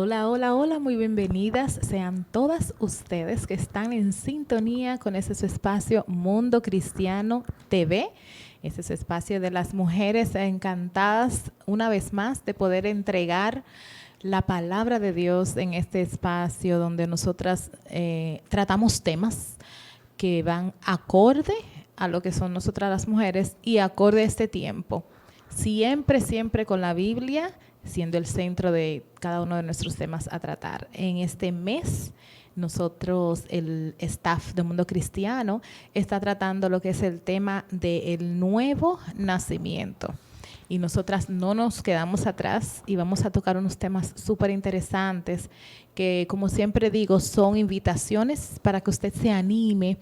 Hola, hola, hola, muy bienvenidas sean todas ustedes que están en sintonía con ese su espacio Mundo Cristiano TV. Ese es su espacio de las mujeres encantadas una vez más de poder entregar la palabra de Dios en este espacio donde nosotras tratamos temas que van acorde a lo que son nosotras las mujeres y acorde a este tiempo. Siempre, siempre con la Biblia siendo el centro de cada uno de nuestros temas a tratar. En este mes, nosotros, el staff de Mundo Cristiano, está tratando lo que es el tema del nuevo nacimiento. Y nosotras no nos quedamos atrás y vamos a tocar unos temas súper interesantes que, como siempre digo, son invitaciones para que usted se anime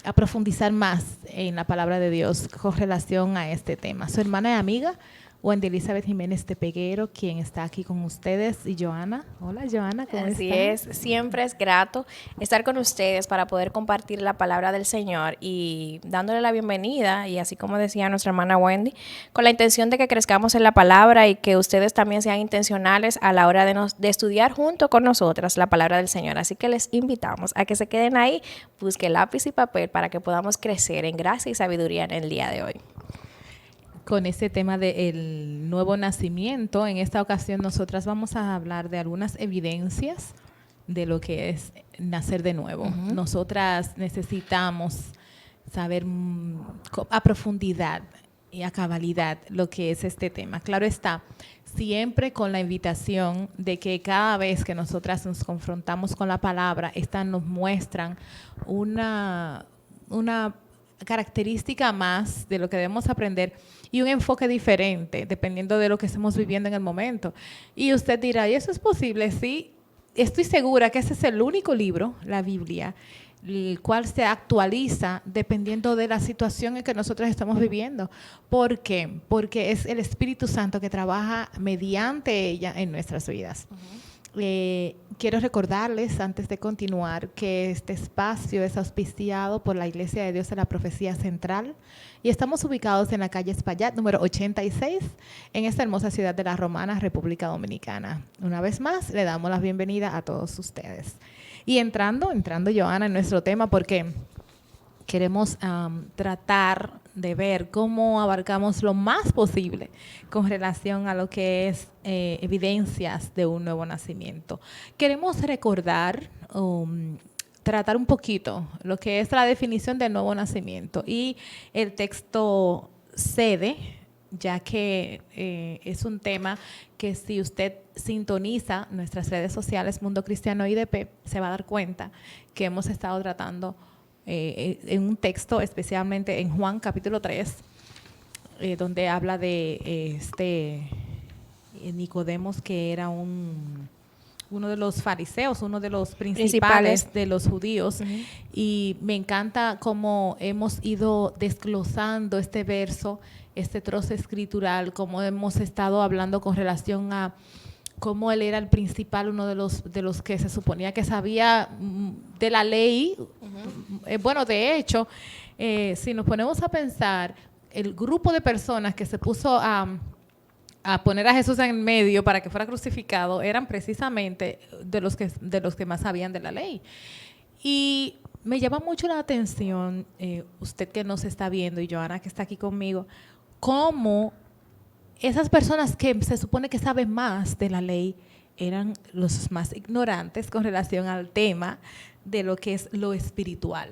a profundizar más en la palabra de Dios con relación a este tema. Su hermana y amiga, Wendy Elizabeth Jiménez de Peguero, quien está aquí con ustedes, y Joana. Hola, Joana, ¿cómo estás? Así es, siempre es grato estar con ustedes para poder compartir la palabra del Señor y dándole la bienvenida, y así como decía nuestra hermana Wendy, con la intención de que crezcamos en la palabra y que ustedes también sean intencionales a la hora de estudiar junto con nosotras la palabra del Señor. Así que les invitamos a que se queden ahí, busquen lápiz y papel para que podamos crecer en gracia y sabiduría en el día de hoy. Con ese tema del nuevo nacimiento, en esta ocasión nosotras vamos a hablar de algunas evidencias de lo que es nacer de nuevo. Nosotras necesitamos saber a profundidad y a cabalidad lo que es este tema. Claro está, siempre con la invitación de que cada vez que nosotras nos confrontamos con la palabra, estas nos muestran una característica más de lo que debemos aprender y un enfoque diferente dependiendo de lo que estemos viviendo en el momento. Y usted dirá, ¿y eso es posible? Sí, estoy segura que ese es el único libro, la Biblia, el cual se actualiza dependiendo de la situación en que nosotros estamos viviendo. ¿Por qué? Porque es el Espíritu Santo que trabaja mediante ella en nuestras vidas. Quiero recordarles, antes de continuar, que este espacio es auspiciado por la Iglesia de Dios de la Profecía Central y estamos ubicados en la calle Espaillat, número 86, en esta hermosa ciudad de La Romana, República Dominicana. Una vez más, le damos la bienvenida a todos ustedes. Y entrando, Joana, en nuestro tema, porque queremos tratar de ver cómo abarcamos lo más posible con relación a lo que es evidencias de un nuevo nacimiento. Queremos recordar, tratar un poquito lo que es la definición del nuevo nacimiento y el texto cede, ya que es un tema que si usted sintoniza nuestras redes sociales Mundo Cristiano IDP, se va a dar cuenta que hemos estado tratando en un texto, especialmente en Juan capítulo 3, donde habla de Nicodemos, que era uno de los fariseos, uno de los principales de los judíos. Y me encanta cómo hemos ido desglosando este verso, este trozo escritural, cómo hemos estado hablando con relación a cómo él era el principal, uno de los que se suponía que sabía de la ley. Bueno, de hecho, si nos ponemos a pensar, el grupo de personas que se puso a poner a Jesús en medio para que fuera crucificado eran precisamente de los que más sabían de la ley. Y me llama mucho la atención, usted que nos está viendo y Joana que está aquí conmigo, cómo esas personas que se supone que saben más de la ley eran los más ignorantes con relación al tema de lo que es lo espiritual.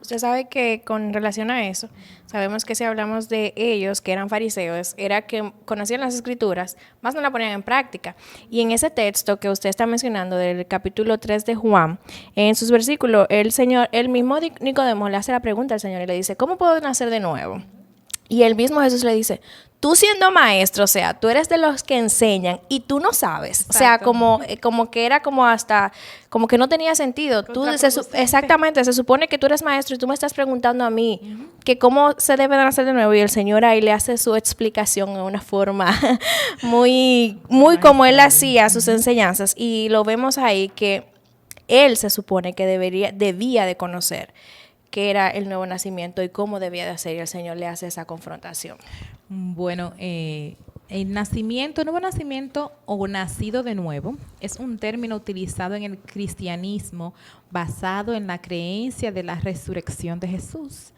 Usted sabe que con relación a eso, sabemos que si hablamos de ellos, que eran fariseos, era que conocían las escrituras, más no la ponían en práctica. Y en ese texto que usted está mencionando, del capítulo 3 de Juan, en sus versículos, el mismo Nicodemo le hace la pregunta al Señor y le dice, ¿cómo puedo nacer de nuevo? Y el mismo Jesús le dice, tú siendo maestro, o sea, tú eres de los que enseñan y tú no sabes. Exacto. O sea, como que era como hasta, como que no tenía sentido. Exactamente, se supone que tú eres maestro y tú me estás preguntando a mí que cómo se debe de hacer de nuevo. Y el Señor ahí le hace su explicación en una forma muy como él hacía sus enseñanzas. Y lo vemos ahí que él se supone que debía de conocer qué era el nuevo nacimiento y cómo debía de hacer, y el Señor le hace esa confrontación. Bueno, El nacimiento, nuevo nacimiento o nacido de nuevo es un término utilizado en el cristianismo basado en la creencia de la resurrección de Jesús.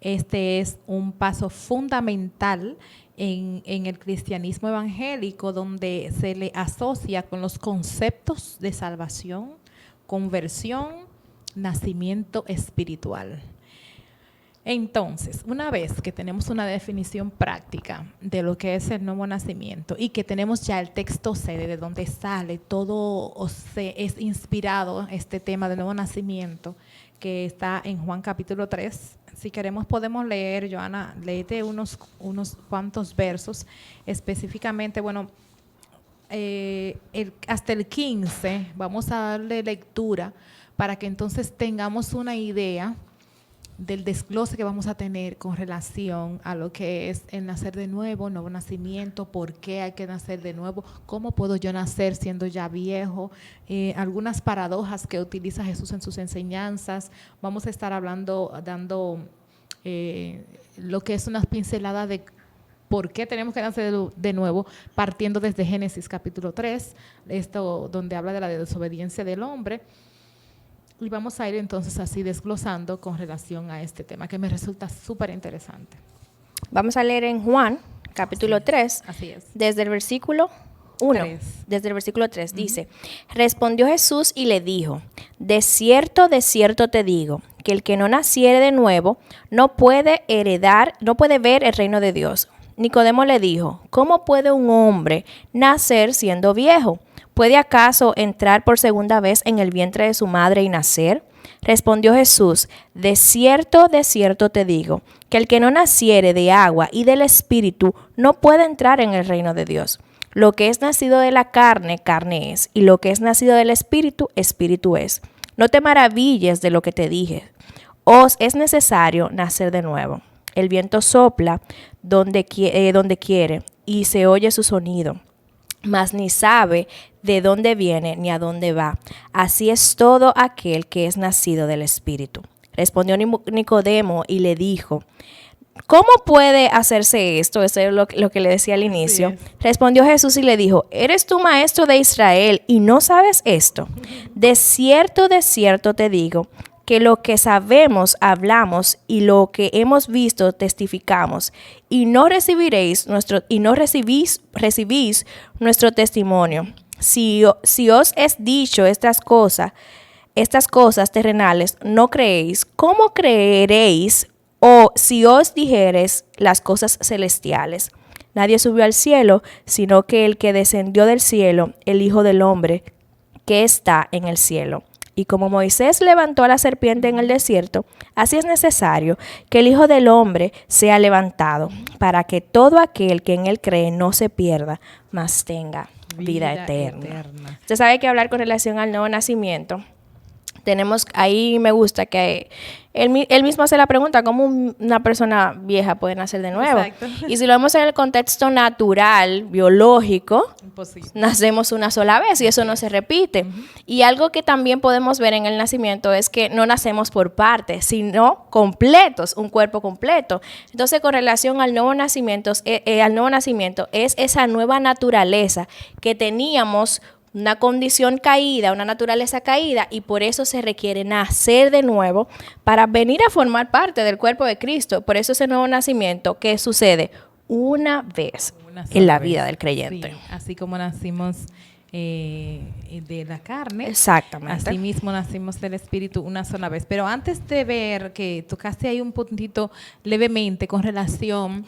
Este es un paso fundamental en el cristianismo evangélico, donde se le asocia con los conceptos de salvación, conversión, nacimiento espiritual. Entonces, una vez que tenemos una definición práctica de lo que es el nuevo nacimiento y que tenemos ya el texto sede de donde sale todo, es inspirado este tema del nuevo nacimiento, que está en Juan capítulo 3. Si queremos podemos leer, Joana, léete unos cuantos versos, específicamente, bueno, hasta el 15, vamos a darle lectura para que entonces tengamos una idea del desglose que vamos a tener con relación a lo que es el nacer de nuevo, nuevo nacimiento, por qué hay que nacer de nuevo, cómo puedo yo nacer siendo ya viejo, algunas paradojas que utiliza Jesús en sus enseñanzas. Vamos a estar dando lo que es unas pinceladas de por qué tenemos que nacer de nuevo, partiendo desde Génesis capítulo 3, esto donde habla de la desobediencia del hombre. Y vamos a ir entonces así desglosando con relación a este tema, que me resulta súper interesante. Vamos a leer en Juan, capítulo 3, así es. desde el versículo 1. Desde el versículo 3 dice, respondió Jesús y le dijo, de cierto te digo, que el que no naciere de nuevo no puede ver el reino de Dios. Nicodemo le dijo, ¿cómo puede un hombre nacer siendo viejo? ¿Puede acaso entrar por segunda vez en el vientre de su madre y nacer? Respondió Jesús, de cierto te digo, que el que no naciere de agua y del Espíritu no puede entrar en el reino de Dios. Lo que es nacido de la carne, carne es, y lo que es nacido del Espíritu, Espíritu es. No te maravilles de lo que te dije. Os es necesario nacer de nuevo. El viento sopla donde quiere y se oye su sonido, mas ni sabe de dónde viene ni a dónde va. Así es todo aquel que es nacido del Espíritu. Respondió Nicodemo y le dijo, ¿cómo puede hacerse esto? Eso es lo que le decía al inicio. Respondió Jesús y le dijo, ¿eres tú maestro de Israel y no sabes esto? De cierto te digo, que lo que sabemos hablamos y lo que hemos visto testificamos, y no recibís nuestro testimonio. Si os es dicho estas cosas terrenales, no creéis. ¿Cómo creeréis? O si os dijeres las cosas celestiales. Nadie subió al cielo, sino que el que descendió del cielo, el Hijo del Hombre, que está en el cielo. Y como Moisés levantó a la serpiente en el desierto, así es necesario que el Hijo del Hombre sea levantado, para que todo aquel que en él cree no se pierda, mas tenga vida eterna. Usted sabe que hablar con relación al nuevo nacimiento, tenemos, ahí me gusta que él mismo hace la pregunta, ¿cómo una persona vieja puede nacer de nuevo? Exacto. Y si lo vemos en el contexto natural, biológico, imposible. Nacemos una sola vez y eso no se repite. Y algo que también podemos ver en el nacimiento es que no nacemos por partes, sino completos, un cuerpo completo. Entonces, con relación al nuevo nacimiento es esa nueva naturaleza que teníamos, una condición caída, una naturaleza caída, y por eso se requiere nacer de nuevo para venir a formar parte del cuerpo de Cristo. Por eso ese nuevo nacimiento que sucede una vez en la vida del creyente. Sí, así como nacimos de la carne, exactamente, así mismo nacimos del Espíritu una sola vez. Pero antes de ver que tocaste ahí un puntito levemente con relación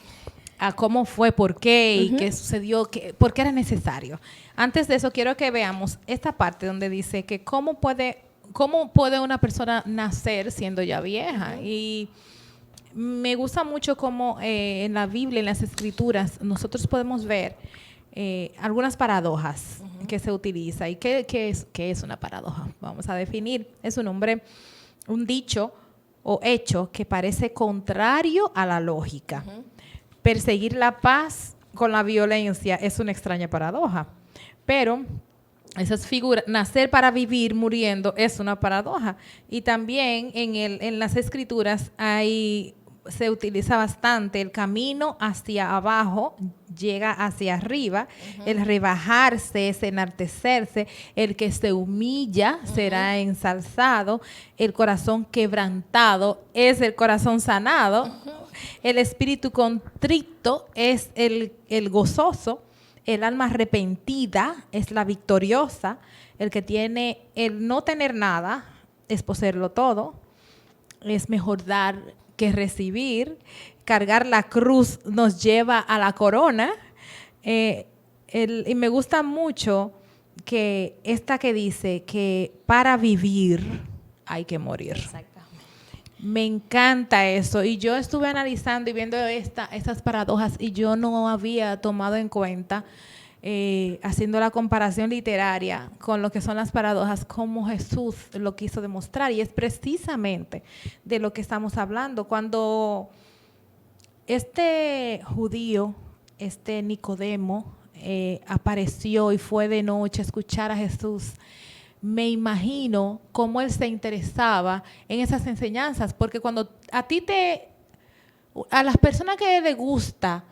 a cómo fue, por qué y qué sucedió, por qué era necesario. Antes de eso, quiero que veamos esta parte donde dice que cómo puede una persona nacer siendo ya vieja. Y me gusta mucho cómo en la Biblia, en las Escrituras, nosotros podemos ver algunas paradojas que se utiliza. ¿Y qué es una paradoja? Vamos a definir. Es un dicho o hecho que parece contrario a la lógica. Perseguir la paz con la violencia es una extraña paradoja, pero esas figuras, nacer para vivir muriendo es una paradoja. Y también en las Escrituras hay se utiliza bastante, el camino hacia abajo llega hacia arriba, el rebajarse es enaltecerse, el que se humilla será ensalzado, el corazón quebrantado es el corazón sanado, el espíritu contrito es el gozoso, el alma arrepentida es la victoriosa, el que tiene el no tener nada es poseerlo todo, es mejor dar que recibir, cargar la cruz nos lleva a la corona. Y me gusta mucho que esta que dice que para vivir hay que morir. Exactamente. Me encanta eso. Y yo estuve analizando y viendo estas paradojas y yo no había tomado en cuenta, haciendo la comparación literaria con lo que son las paradojas, cómo Jesús lo quiso demostrar. Y es precisamente de lo que estamos hablando. Cuando este judío, este Nicodemo, apareció y fue de noche a escuchar a Jesús, me imagino cómo él se interesaba en esas enseñanzas, porque cuando a las personas que les gusta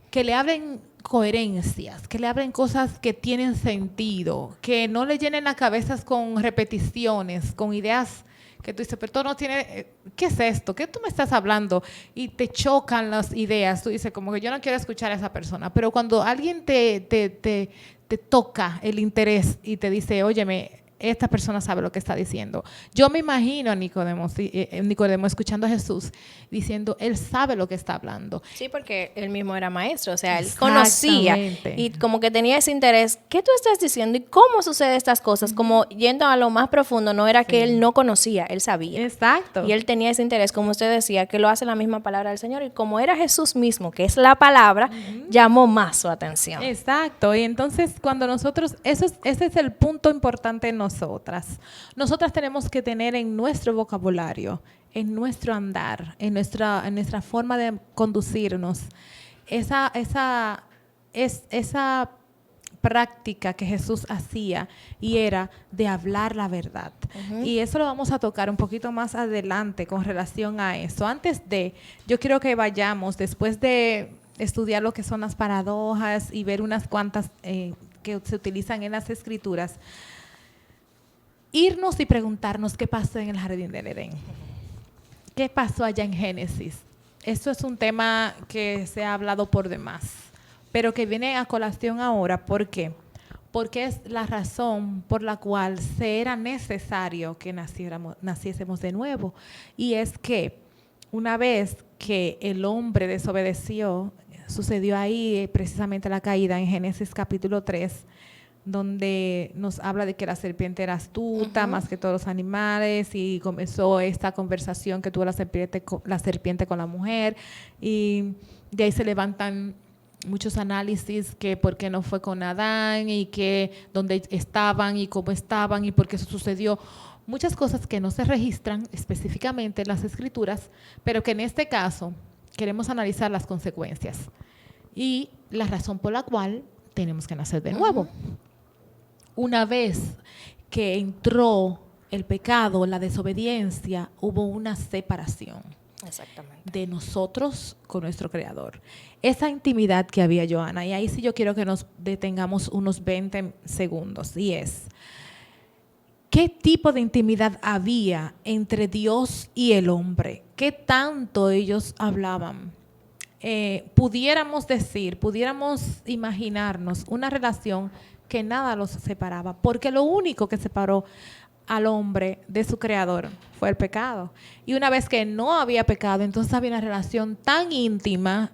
que le hablen coherencias, que le hablen cosas que tienen sentido, que no le llenen las cabezas con repeticiones, con ideas que tú dices, pero todo no tiene, ¿qué es esto? ¿Qué tú me estás hablando? Y te chocan las ideas, tú dices, como que yo no quiero escuchar a esa persona, pero cuando alguien te toca el interés y te dice, óyeme, esta persona sabe lo que está diciendo. Yo me imagino a Nicodemo escuchando a Jesús diciendo, él sabe lo que está hablando. Sí, porque él mismo era maestro, o sea, él conocía y como que tenía ese interés. ¿Qué tú estás diciendo y cómo suceden estas cosas? Como yendo a lo más profundo, no era que él no conocía, él sabía. Exacto. Y él tenía ese interés, como usted decía, que lo hace la misma palabra del Señor. Y como era Jesús mismo, que es la palabra, llamó más su atención. Exacto. Y entonces cuando nosotros, ese es el punto importante en nosotras. Nosotras tenemos que tener en nuestro vocabulario, en nuestro andar, en nuestra forma de conducirnos, esa práctica que Jesús hacía y era de hablar la verdad. Y eso lo vamos a tocar un poquito más adelante con relación a eso. Yo quiero que vayamos, después de estudiar lo que son las paradojas y ver unas cuantas que se utilizan en las Escrituras, irnos y preguntarnos qué pasó en el jardín del Edén. ¿Qué pasó allá en Génesis? Esto es un tema que se ha hablado por demás, pero que viene a colación ahora. ¿Por qué? Porque es la razón por la cual se era necesario que naciésemos de nuevo. Y es que una vez que el hombre desobedeció, sucedió ahí precisamente la caída en Génesis capítulo 3, donde nos habla de que la serpiente era astuta más que todos los animales, y comenzó esta conversación que tuvo la serpiente con la mujer, y de ahí se levantan muchos análisis que por qué no fue con Adán y que dónde estaban y cómo estaban y por qué eso sucedió. Muchas cosas que no se registran específicamente en las Escrituras, pero que en este caso queremos analizar las consecuencias y la razón por la cual tenemos que nacer de nuevo. Una vez que entró el pecado, la desobediencia, hubo una separación. Exactamente. De nosotros con nuestro Creador. Esa intimidad que había, Joana, y ahí sí yo quiero que nos detengamos unos 20 segundos, y es, ¿qué tipo de intimidad había entre Dios y el hombre? ¿Qué tanto ellos hablaban? Pudiéramos imaginarnos una relación que nada los separaba, porque lo único que separó al hombre de su creador fue el pecado. Y una vez que no había pecado, entonces había una relación tan íntima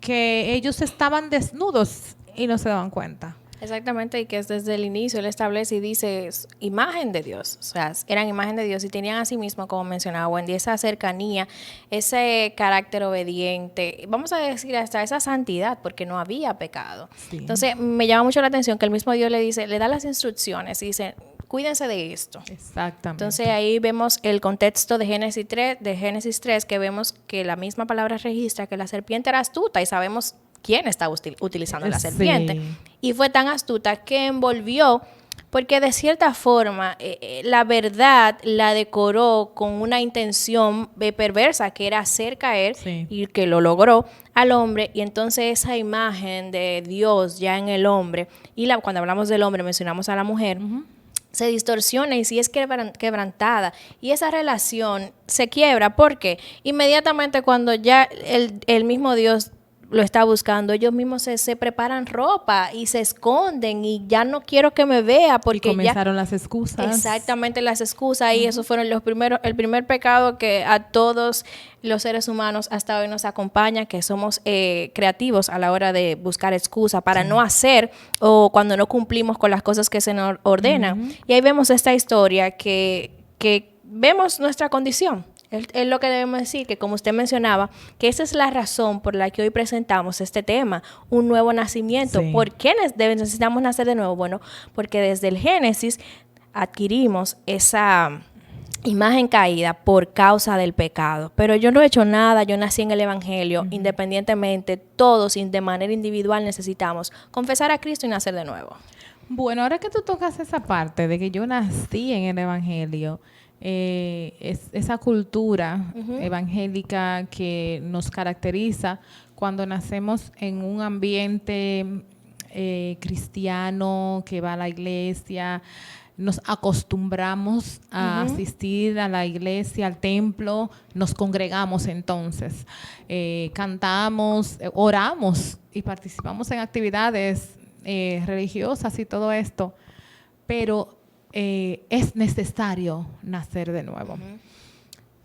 que ellos estaban desnudos y no se daban cuenta. Exactamente, y que es desde el inicio él establece y dice imagen de Dios, o sea, eran imagen de Dios y tenían a sí mismo, como mencionaba Wendy, esa cercanía, ese carácter obediente, vamos a decir hasta esa santidad, porque no había pecado. Sí. Entonces me llama mucho la atención que el mismo Dios le da las instrucciones y dice, cuídense de esto. Exactamente. Entonces ahí vemos el contexto de Génesis 3, que vemos que la misma palabra registra que la serpiente era astuta y sabemos quién está utilizando la serpiente. Sí. Y fue tan astuta que envolvió porque de cierta forma la verdad la decoró con una intención perversa, que era hacer caer, y que lo logró al hombre, y entonces esa imagen de Dios ya en el hombre, y cuando hablamos del hombre mencionamos a la mujer, se distorsiona y sí es quebrantada, y esa relación se quiebra porque inmediatamente cuando ya el mismo Dios lo está buscando, ellos mismos se preparan ropa y se esconden, y ya no quiero que me vea porque y comenzaron las excusas. Exactamente, las excusas, y esos fueron el primer pecado que a todos los seres humanos hasta hoy nos acompaña, que somos creativos a la hora de buscar excusa para no hacer, o cuando no cumplimos con las cosas que se nos ordenan. Y ahí vemos esta historia que vemos nuestra condición. Es lo que debemos decir, que como usted mencionaba, que esa es la razón por la que hoy presentamos este tema, un nuevo nacimiento. Sí. ¿Por qué necesitamos nacer de nuevo? Bueno, porque desde el Génesis adquirimos esa imagen caída por causa del pecado. Pero yo no he hecho nada, yo nací en el Evangelio, independientemente, todos de manera individual necesitamos confesar a Cristo y nacer de nuevo. Bueno, ahora que tú tocas esa parte de que yo nací en el Evangelio, es esa cultura evangélica que nos caracteriza cuando nacemos en un ambiente cristiano, que va a la iglesia, nos acostumbramos a asistir a la iglesia, al templo, nos congregamos entonces, cantamos, oramos y participamos en actividades religiosas y todo esto, pero es necesario nacer de nuevo.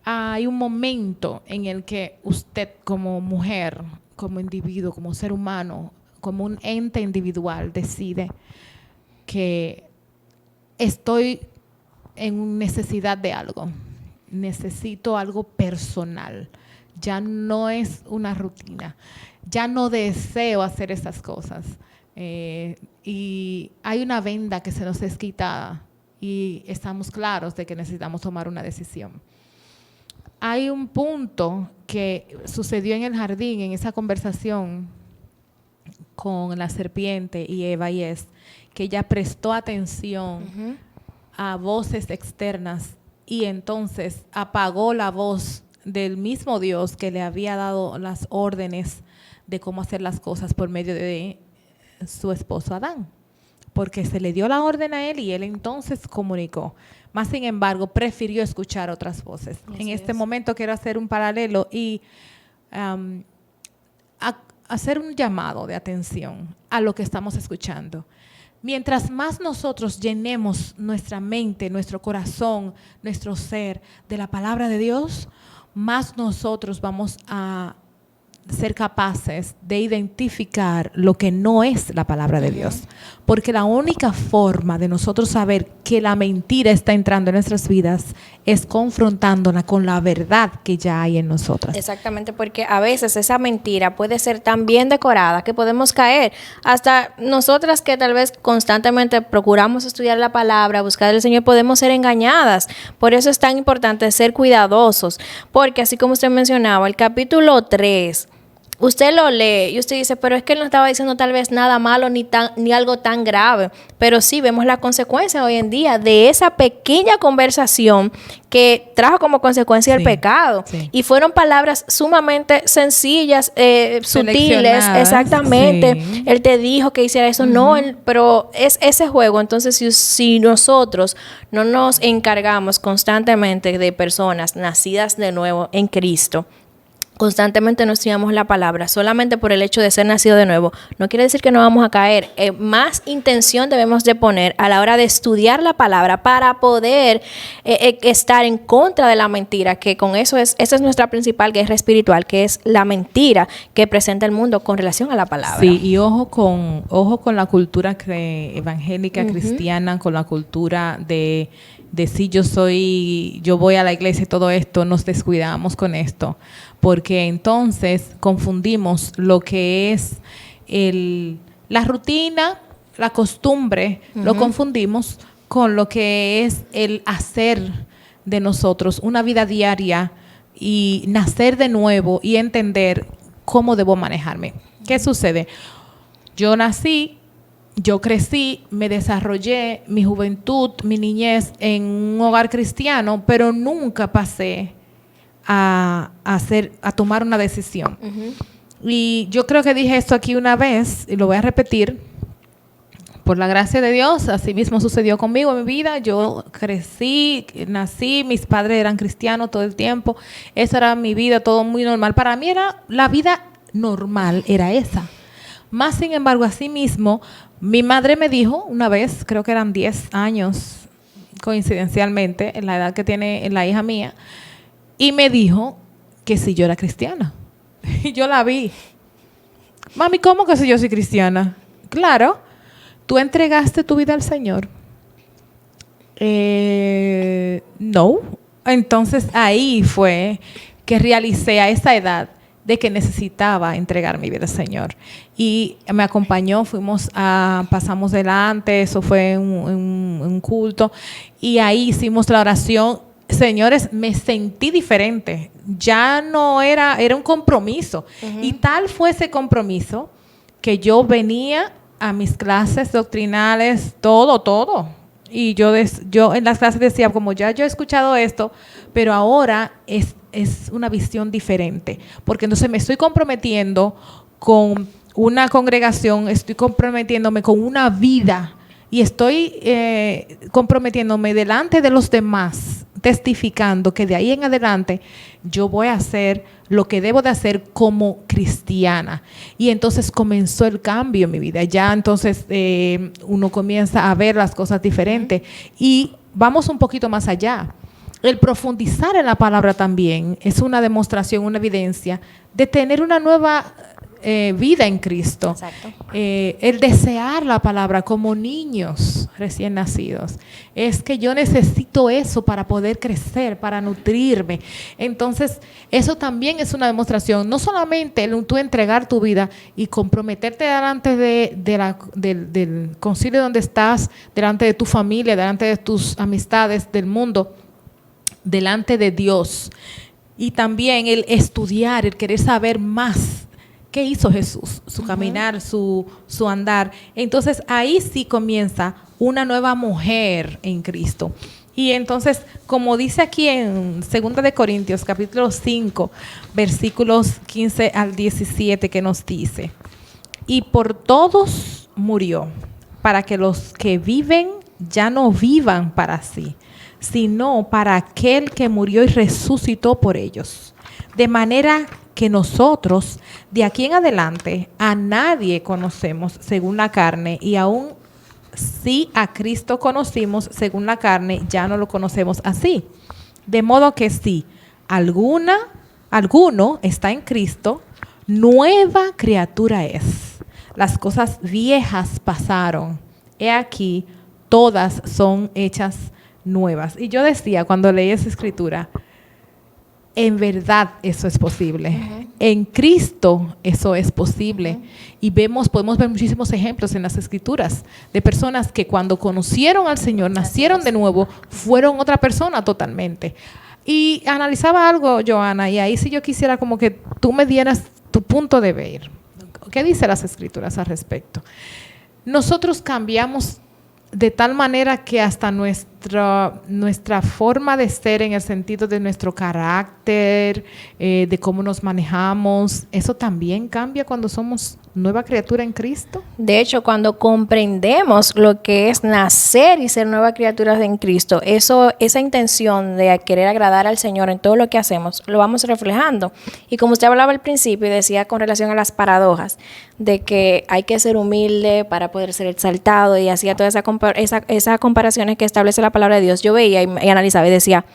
Hay un momento en el que usted como mujer, como individuo, como ser humano, como un ente individual decide que estoy en necesidad de algo, necesito algo personal, ya no es una rutina, ya no deseo hacer esas cosas, y hay una venda que se nos es quitada y estamos claros de que necesitamos tomar una decisión. Hay un punto que sucedió en el jardín, en esa conversación con la serpiente y Eva, y es que ella prestó atención a voces externas y entonces apagó la voz del mismo Dios que le había dado las órdenes de cómo hacer las cosas por medio de su esposo Adán, porque se le dio la orden a él y él entonces comunicó. Más sin embargo, prefirió escuchar otras voces. En este momento quiero hacer un paralelo y hacer un llamado de atención a lo que estamos escuchando. Mientras más nosotros llenemos nuestra mente, nuestro corazón, nuestro ser de la palabra de Dios, más nosotros vamos a ser capaces de identificar lo que no es la palabra de Dios. Porque la única forma de nosotros saber que la mentira está entrando en nuestras vidas es confrontándola con la verdad que ya hay en nosotras. Exactamente, porque a veces esa mentira puede ser tan bien decorada que podemos caer. Hasta nosotras que tal vez constantemente procuramos estudiar la palabra, buscar al Señor, podemos ser engañadas. Por eso es tan importante ser cuidadosos, porque así como usted mencionaba, el capítulo 3, usted lo lee y usted dice, pero es que él no estaba diciendo tal vez nada malo ni algo tan grave. Pero sí vemos la consecuencia hoy en día de esa pequeña conversación que trajo como consecuencia el pecado. Sí. Y fueron palabras sumamente sencillas, sutiles, exactamente. Sí. Él te dijo que hiciera eso, pero es ese juego. Entonces, si nosotros no nos encargamos constantemente de personas nacidas de nuevo en Cristo, constantemente nos estudiamos la palabra, solamente por el hecho de ser nacido de nuevo, no quiere decir que no vamos a caer. Más intención debemos de poner a la hora de estudiar la palabra para poder estar en contra de la mentira, que con esa es nuestra principal guerra espiritual, que es la mentira que presenta el mundo con relación a la palabra. Sí, y ojo con la cultura evangélica cristiana, con la cultura de si yo voy a la iglesia y todo esto, nos descuidamos con esto, porque entonces confundimos lo que es la rutina, la costumbre, lo confundimos con lo que es el hacer de nosotros una vida diaria y nacer de nuevo y entender cómo debo manejarme. ¿Qué sucede? Yo nací, yo crecí, me desarrollé mi juventud, mi niñez en un hogar cristiano, pero nunca pasé a tomar una decisión. Y yo creo que dije esto aquí una vez y lo voy a repetir. Por la gracia de Dios, así mismo sucedió conmigo en mi vida. Yo crecí, nací, mis padres eran cristianos todo el tiempo. Esa era mi vida, todo muy normal. Para mí era la vida normal, era esa. Más sin embargo, así mismo, mi madre me dijo una vez, creo que eran 10 años, coincidencialmente, en la edad que tiene la hija mía, y me dijo que si yo era cristiana. Y yo la vi. Mami, ¿cómo que si yo soy cristiana? Claro, tú entregaste tu vida al Señor. No. Entonces ahí fue que realicé a esa edad de que necesitaba entregar mi vida al Señor. Y me acompañó, pasamos delante, eso fue un culto, y ahí hicimos la oración. Señores, me sentí diferente. Ya no era un compromiso. Y tal fue ese compromiso que yo venía a mis clases doctrinales, todo. Y yo en las clases decía, como ya yo he escuchado esto, pero ahora es una visión diferente. Porque entonces me estoy comprometiendo con una congregación, estoy comprometiéndome con una vida y estoy comprometiéndome delante de los demás, testificando que de ahí en adelante yo voy a hacer lo que debo de hacer como cristiana. Y entonces comenzó el cambio en mi vida. Ya entonces uno comienza a ver las cosas diferentes. Y vamos un poquito más allá. El profundizar en la palabra también es una demostración, una evidencia de tener una nueva vida en Cristo. Exacto. El desear la palabra como niños recién nacidos. Es que yo necesito eso para poder crecer, para nutrirme. Entonces, eso también es una demostración. No solamente tú entregar tu vida y comprometerte delante del concilio donde estás, delante de tu familia, delante de tus amistades, del mundo, delante de Dios. Y también el estudiar, el querer saber más. ¿Qué hizo Jesús? Su caminar, su andar. Entonces, ahí sí comienza una nueva mujer en Cristo. Y entonces, como dice aquí en 2 de Corintios, capítulo 5, versículos 15 al 17, que nos dice: y por todos murió, para que los que viven ya no vivan para sí, sino para aquel que murió y resucitó por ellos. De manera que nosotros, de aquí en adelante, a nadie conocemos según la carne, y aún si a Cristo conocimos según la carne, ya no lo conocemos así. De modo que si alguno está en Cristo, nueva criatura es. Las cosas viejas pasaron. He aquí, todas son hechas nuevas. Y yo decía cuando leí esa escritura, en verdad eso es posible. En Cristo eso es posible. Y podemos ver muchísimos ejemplos en las escrituras de personas que cuando conocieron al Señor, nacieron de nuevo, fueron otra persona totalmente. Y analizaba algo, Joana, y ahí sí yo quisiera como que tú me dieras tu punto de ver. ¿Qué dice las escrituras al respecto? Nosotros cambiamos de tal manera que hasta nuestra forma de ser, en el sentido de nuestro carácter, de cómo nos manejamos, eso también cambia cuando somos nueva criatura en Cristo. De hecho, cuando comprendemos lo que es nacer y ser nueva criatura en Cristo, esa intención de querer agradar al Señor en todo lo que hacemos, lo vamos reflejando. Y como usted hablaba al principio y decía con relación a las paradojas, de que hay que ser humilde para poder ser exaltado, y hacía todas esas comparaciones que establece la palabra de Dios, yo veía y analizaba y decía,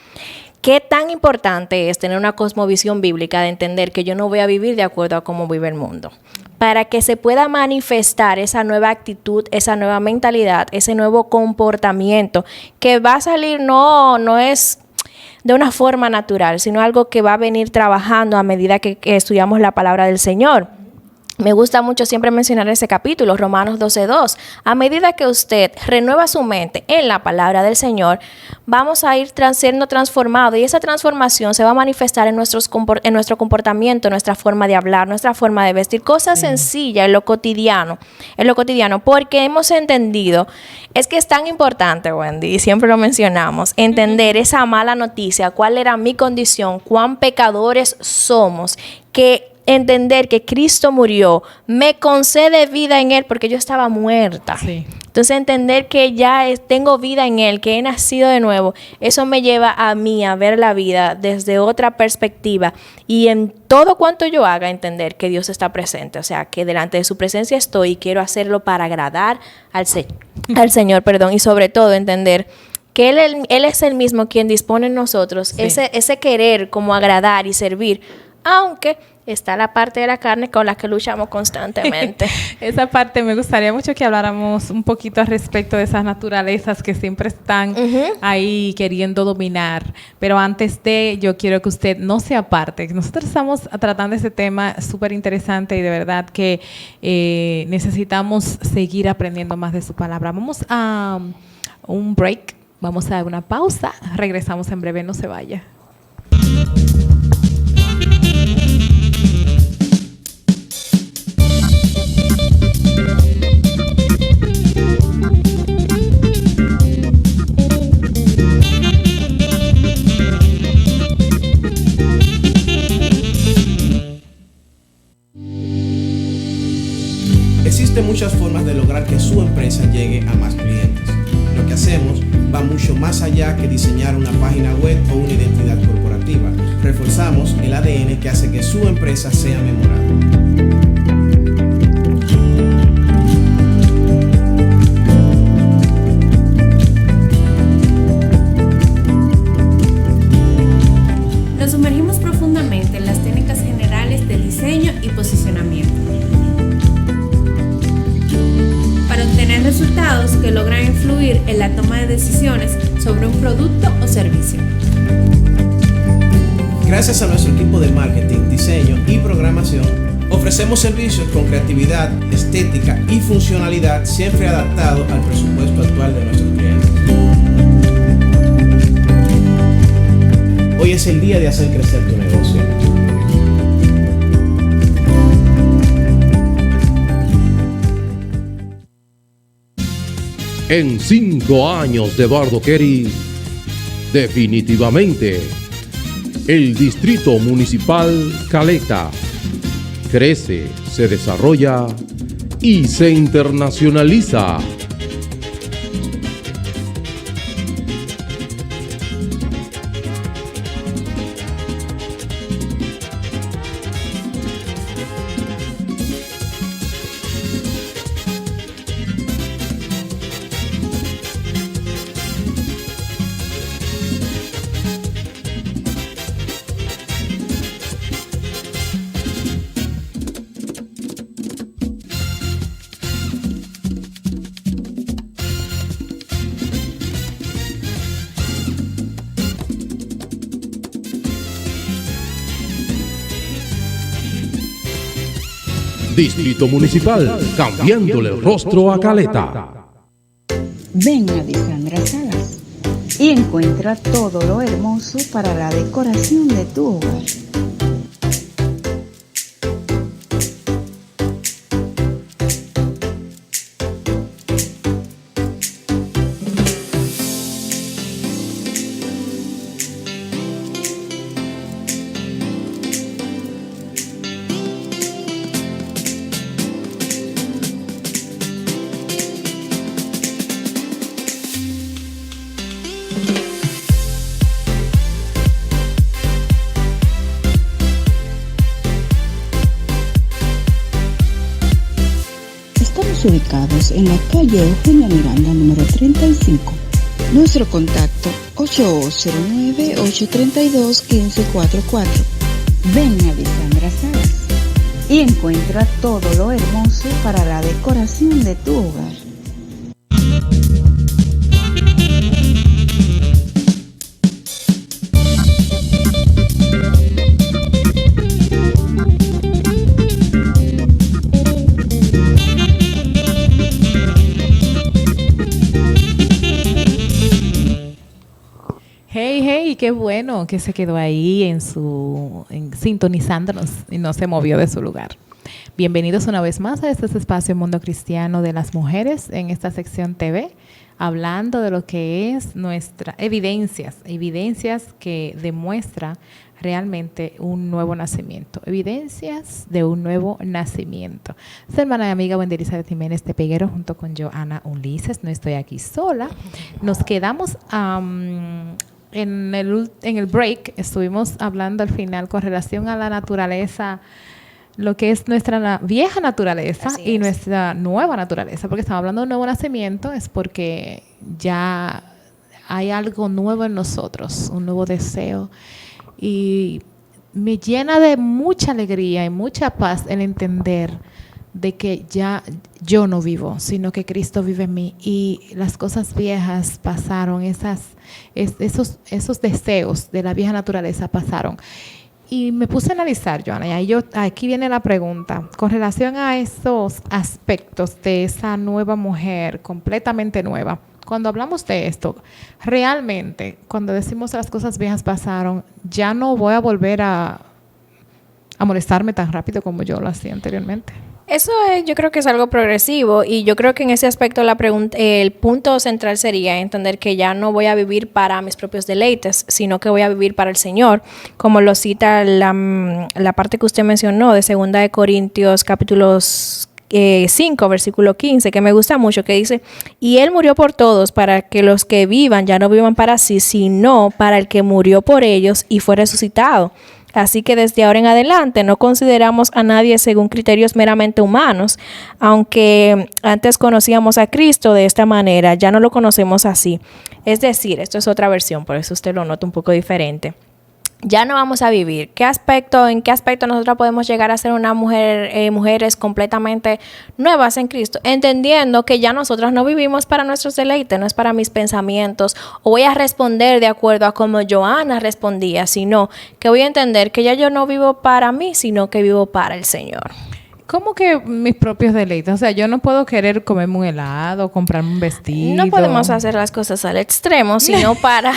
¿qué tan importante es tener una cosmovisión bíblica de entender que yo no voy a vivir de acuerdo a cómo vive el mundo? Para que se pueda manifestar esa nueva actitud, esa nueva mentalidad, ese nuevo comportamiento que va a salir, no es de una forma natural, sino algo que va a venir trabajando a medida que estudiamos la palabra del Señor. Me gusta mucho siempre mencionar ese capítulo, Romanos 12:2. A medida que usted renueva su mente en la palabra del Señor, vamos a ir siendo transformados y esa transformación se va a manifestar en nuestro comportamiento, nuestra forma de hablar, nuestra forma de vestir, cosas sencillas en lo cotidiano, porque hemos entendido, es que es tan importante, Wendy, y siempre lo mencionamos, entender esa mala noticia, cuál era mi condición, cuán pecadores somos, que entender que Cristo murió, me concede vida en Él porque yo estaba muerta. Sí. Entonces entender que ya tengo vida en Él, que he nacido de nuevo, eso me lleva a mí a ver la vida desde otra perspectiva y en todo cuanto yo haga entender que Dios está presente, o sea, que delante de su presencia estoy y quiero hacerlo para agradar al Señor, y sobre todo entender que Él es el mismo quien dispone en nosotros ese querer como agradar y servir, aunque está la parte de la carne con la que luchamos constantemente. Esa parte me gustaría mucho que habláramos un poquito al respecto de esas naturalezas que siempre están ahí queriendo dominar. Pero antes yo quiero que usted no se aparte. Nosotros estamos tratando ese tema súper interesante y de verdad que necesitamos seguir aprendiendo más de su palabra. Vamos a un break, vamos a una pausa. Regresamos en breve, no se vaya. Existen muchas formas de lograr que su empresa llegue a más clientes. Lo que hacemos va mucho más allá que diseñar una página web o una identidad corporativa. Reforzamos el ADN que hace que su empresa sea memorable. Nos sumergimos profundamente en las técnicas generales de diseño y posicionamiento para obtener resultados que logran influir en la toma de decisiones sobre un producto o servicio. Gracias a nuestro equipo de marketing, diseño y programación, ofrecemos servicios con creatividad, estética y funcionalidad siempre adaptado al presupuesto actual de nuestros clientes. Hoy es el día de hacer crecer tu negocio. En 5 años de Eduardo Kerry, definitivamente, el Distrito Municipal Caleta crece, se desarrolla y se internacionaliza. Distrito Municipal, cambiándole el rostro a Caleta. Ven a Disandra Salas y encuentra todo lo hermoso para la decoración de tu hogar. Ubicados en la calle Eugenia Miranda, número 35. Nuestro contacto 8209-832-1544. Ven a Disandra Salas y encuentra todo lo hermoso para la decoración de tu hogar. qué bueno que se quedó ahí sintonizándonos y no se movió de su lugar. Bienvenidos una vez más a este espacio Mundo Cristiano de las Mujeres en esta sección TV, hablando de lo que es nuestra evidencias que demuestra realmente un nuevo nacimiento, evidencias de un nuevo nacimiento. Soy hermana y amiga Wendy Elizabeth Jiménez de Peguero junto con Joana Ulises. No estoy aquí sola. Nos quedamos en el break, estuvimos hablando al final con relación a la naturaleza, lo que es nuestra vieja naturaleza y nuestra nueva naturaleza, porque estamos hablando de un nuevo nacimiento, es porque ya hay algo nuevo en nosotros, un nuevo deseo, y me llena de mucha alegría y mucha paz el entender de que ya yo no vivo, sino que Cristo vive en mí y las cosas viejas pasaron, esos deseos de la vieja naturaleza pasaron. Y me puse a analizar, Joana, y aquí viene la pregunta, con relación a esos aspectos de esa nueva mujer, completamente nueva. Cuando hablamos de esto, realmente, cuando decimos las cosas viejas pasaron, ya no voy a volver a molestarme tan rápido como yo lo hacía anteriormente. Eso yo creo que es algo progresivo y yo creo que en ese aspecto el punto central sería entender que ya no voy a vivir para mis propios deleites, sino que voy a vivir para el Señor, como lo cita la parte que usted mencionó de 2 de Corintios capítulo 5, versículo 15, que me gusta mucho, que dice: y Él murió por todos, para que los que vivan ya no vivan para sí, sino para el que murió por ellos y fue resucitado. Así que desde ahora en adelante no consideramos a nadie según criterios meramente humanos. Aunque antes conocíamos a Cristo de esta manera, ya no lo conocemos así. Es decir, esto es otra versión, por eso usted lo nota un poco diferente. Ya no vamos a vivir. ¿En qué aspecto nosotros podemos llegar a ser una mujeres completamente nuevas en Cristo? Entendiendo que ya nosotras no vivimos para nuestros deleites, no es para mis pensamientos, o voy a responder de acuerdo a como Joana respondía, sino que voy a entender que ya yo no vivo para mí, sino que vivo para el Señor. ¿Cómo que mis propios deleites? O sea, yo no puedo querer comerme un helado, comprarme un vestido. No podemos hacer las cosas al extremo, sino para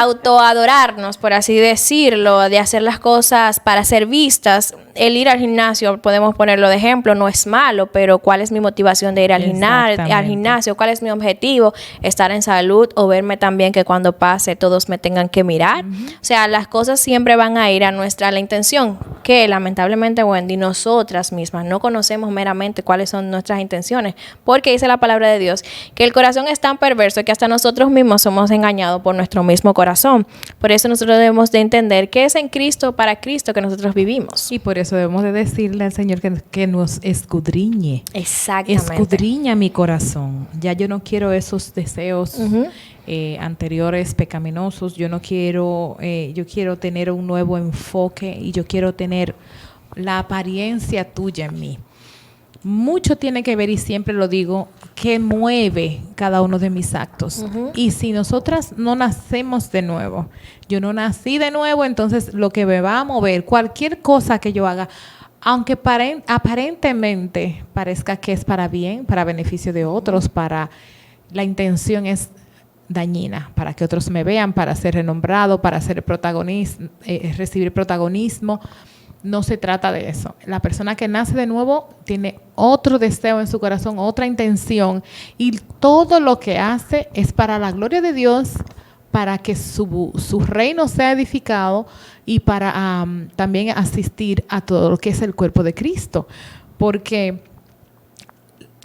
autoadorarnos, por así decirlo, de hacer las cosas para ser vistas. El ir al gimnasio, podemos ponerlo de ejemplo, no es malo, pero ¿cuál es mi motivación de ir al gimnasio? ¿Cuál es mi objetivo? Estar en salud o verme también que cuando pase todos me tengan que mirar. O sea, las cosas siempre van a ir a la intención, que lamentablemente, Wendy, nosotras mismas no conocemos meramente cuáles son nuestras intenciones, porque dice la palabra de Dios que el corazón es tan perverso que hasta nosotros mismos somos engañados por nuestro mismo corazón. Por eso nosotros debemos de entender que es en Cristo, para Cristo que nosotros vivimos. Y por eso debemos de decirle al Señor que nos escudriñe. Exactamente. Escudriña mi corazón. Ya yo no quiero esos deseos anteriores pecaminosos. Yo quiero tener un nuevo enfoque y yo quiero tener la apariencia tuya en mí. Mucho tiene que ver, y siempre lo digo, que mueve cada uno de mis actos. Y si nosotras no nacemos de nuevo, yo no nací de nuevo, entonces lo que me va a mover, cualquier cosa que yo haga, aunque aparentemente parezca que es para bien, para beneficio de otros, la intención es dañina, para que otros me vean, para ser renombrado, para ser recibir protagonismo. No se trata de eso. La persona que nace de nuevo tiene otro deseo en su corazón, otra intención, y todo lo que hace es para la gloria de Dios, para que su reino sea edificado y para también asistir a todo lo que es el cuerpo de Cristo. Porque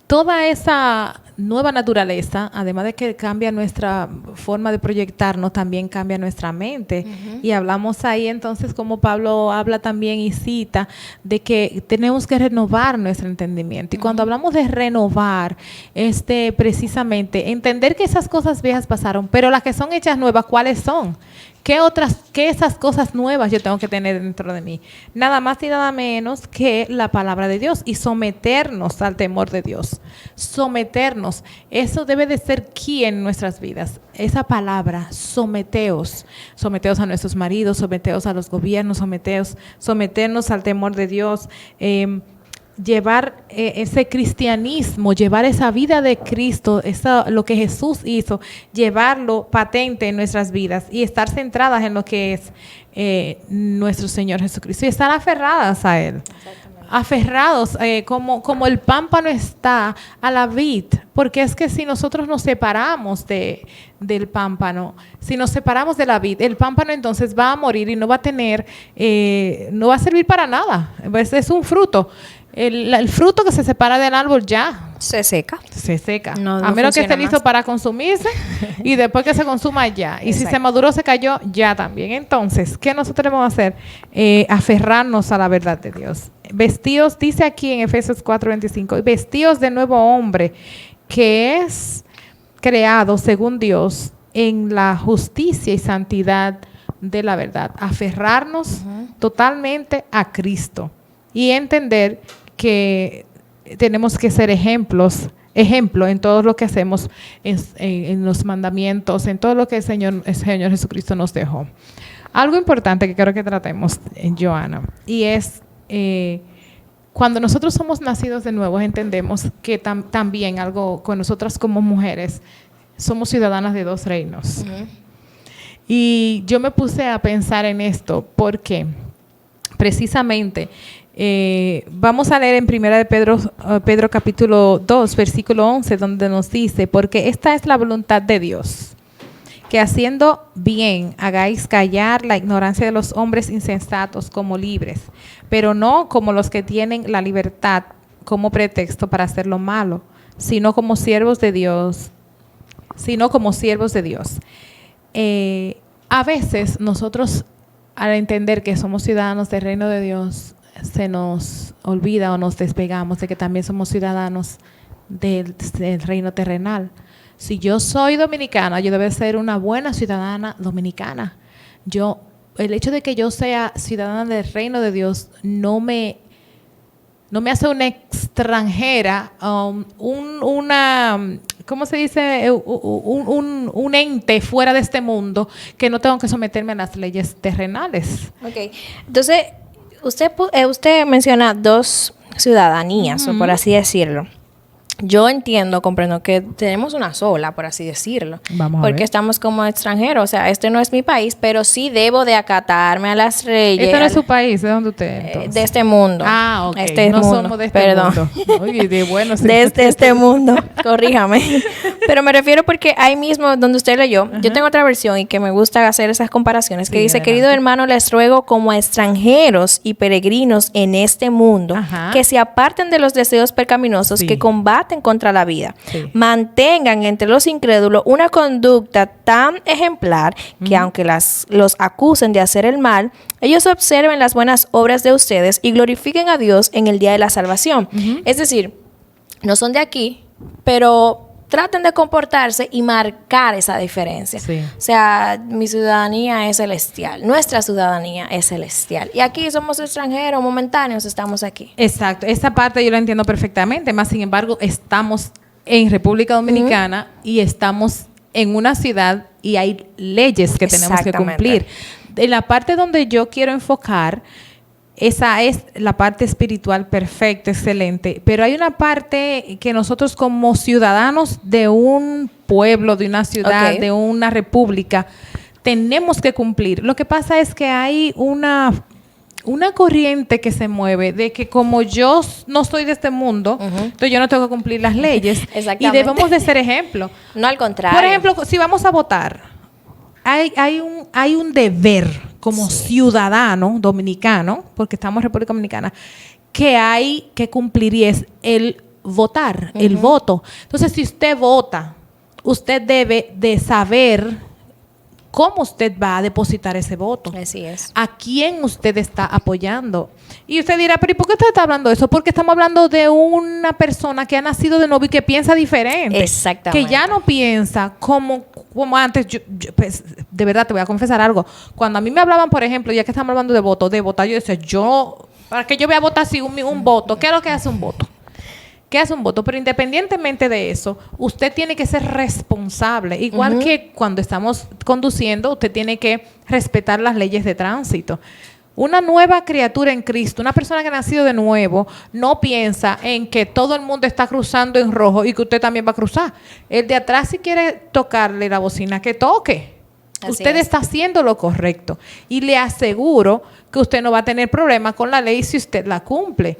toda esa nueva naturaleza, además de que cambia nuestra forma de proyectarnos, también cambia nuestra mente. Y hablamos ahí entonces, como Pablo habla también y cita, de que tenemos que renovar nuestro entendimiento. Y cuando hablamos de renovar, precisamente entender que esas cosas viejas pasaron, pero las que son hechas nuevas, ¿cuáles son? ¿Qué esas cosas nuevas yo tengo que tener dentro de mí? Nada más y nada menos que la palabra de Dios y someternos al temor de Dios. Someternos. Eso debe de ser key en nuestras vidas. Esa palabra, someteos. Someteos a nuestros maridos, someteos a los gobiernos, someternos al temor de Dios. llevar ese cristianismo, llevar esa vida de Cristo, lo que Jesús hizo, llevarlo patente en nuestras vidas y estar centradas en lo que es nuestro Señor Jesucristo y estar aferradas a Él. Aferrados, como el pámpano está a la vid, porque es que si nosotros nos separamos del pámpano, si nos separamos de la vid, el pámpano entonces va a morir y no va a tener, no va a servir para nada. Es un fruto. El fruto que se separa del árbol ya Se seca. se seca, No a menos que esté funciona listo más. para consumirse y después que se consuma ya. Y si Exacto. se maduró, se cayó, ya también. Entonces, ¿qué nosotros debemos hacer? Aferrarnos a la verdad de Dios. Vestidos, dice aquí en Efesios 4:25, vestidos de nuevo hombre, que es creado según Dios en la justicia y santidad de la verdad. Aferrarnos totalmente a Cristo y entender que tenemos que ser ejemplo en todo lo que hacemos, en los mandamientos, en todo lo que el Señor Jesucristo nos dejó. Algo importante que quiero que tratemos, Joana, y es cuando nosotros somos nacidos de nuevo, entendemos que también algo con nosotras como mujeres, somos ciudadanas de dos reinos. Y yo me puse a pensar en esto porque precisamente vamos a leer en Primera de Pedro capítulo 2, versículo 11, donde nos dice, porque esta es la voluntad de Dios, que haciendo bien hagáis callar la ignorancia de los hombres insensatos como libres, pero no como los que tienen la libertad como pretexto para hacer lo malo, sino como siervos de Dios. A veces nosotros, al entender que somos ciudadanos del reino de Dios, se nos olvida o nos despegamos de que también somos ciudadanos del reino terrenal. Si yo soy dominicana, yo debo ser una buena ciudadana dominicana. El hecho de que yo sea ciudadana del reino de Dios no me hace una extranjera, ¿cómo se dice? Un ente fuera de este mundo que no tengo que someterme a las leyes terrenales. Ok. Entonces, usted menciona dos ciudadanías, o por así decirlo. Yo entiendo, comprendo que tenemos una sola, por así decirlo. Vamos a porque ver. estamos como extranjeros. O sea, este no es mi país, pero sí debo de acatarme a las leyes. Este no es su país, ¿de dónde usted? Entonces? De este mundo. Ah, ok. Este no mundo. somos de este Perdón. mundo. Oye, de bueno. sí. De este mundo, corríjame. Pero me refiero porque ahí mismo donde usted leyó, yo tengo otra versión y que me gusta hacer esas comparaciones, que Sí, dice, adelante. querido hermano, les ruego como a extranjeros y peregrinos en este mundo, Ajá. que se aparten de los deseos pecaminosos Sí. que combaten contra la vida. Sí. Mantengan entre los incrédulos una conducta tan ejemplar que aunque los acusen de hacer el mal, ellos observen las buenas obras de ustedes y glorifiquen a Dios en el día de la salvación. Es decir, no son de aquí, pero traten de comportarse y marcar esa diferencia. Sí. O sea, mi ciudadanía es celestial, nuestra ciudadanía es celestial. Y aquí somos extranjeros, momentáneos, estamos aquí. Exacto, esa parte yo la entiendo perfectamente, más sin embargo estamos en República Dominicana y estamos en una ciudad y hay leyes que tenemos que Exactamente. cumplir. En la parte donde yo quiero enfocar, esa es la parte espiritual perfecta, excelente, pero hay una parte que nosotros como ciudadanos de un pueblo, de una ciudad, Ok. de una república, tenemos que cumplir. Lo que pasa es que hay una corriente que se mueve de que como yo no soy de este mundo, entonces yo no tengo que cumplir las leyes y Exactamente. debemos de ser ejemplo. No al contrario. Por ejemplo, si vamos a votar, hay un deber como ciudadano dominicano, porque estamos en República Dominicana, que hay que cumplir y es el votar, el voto. Entonces, si usted vota, usted debe de saber cómo usted va a depositar ese voto. Así es. ¿A quién usted está apoyando? Y usted dirá, pero ¿y por qué usted está hablando de eso? Porque estamos hablando de una persona que ha nacido de nuevo y que piensa diferente. Exactamente. Que ya no piensa como antes. Pues, de verdad, te voy a confesar algo. Cuando a mí me hablaban, por ejemplo, ya que estamos hablando de votar, yo decía, ¿para qué yo voy a votar si un voto? ¿Qué es lo que hace un voto? ¿Qué hace un voto? Pero independientemente de eso, usted tiene que ser responsable. Igual que cuando estamos conduciendo, usted tiene que respetar las leyes de tránsito. Una nueva criatura en Cristo, una persona que ha nacido de nuevo, no piensa en que todo el mundo está cruzando en rojo y que usted también va a cruzar. El de atrás, si quiere tocarle la bocina, que toque. Así Usted es. está haciendo lo correcto. Y le aseguro que usted no va a tener problemas con la ley si usted la cumple.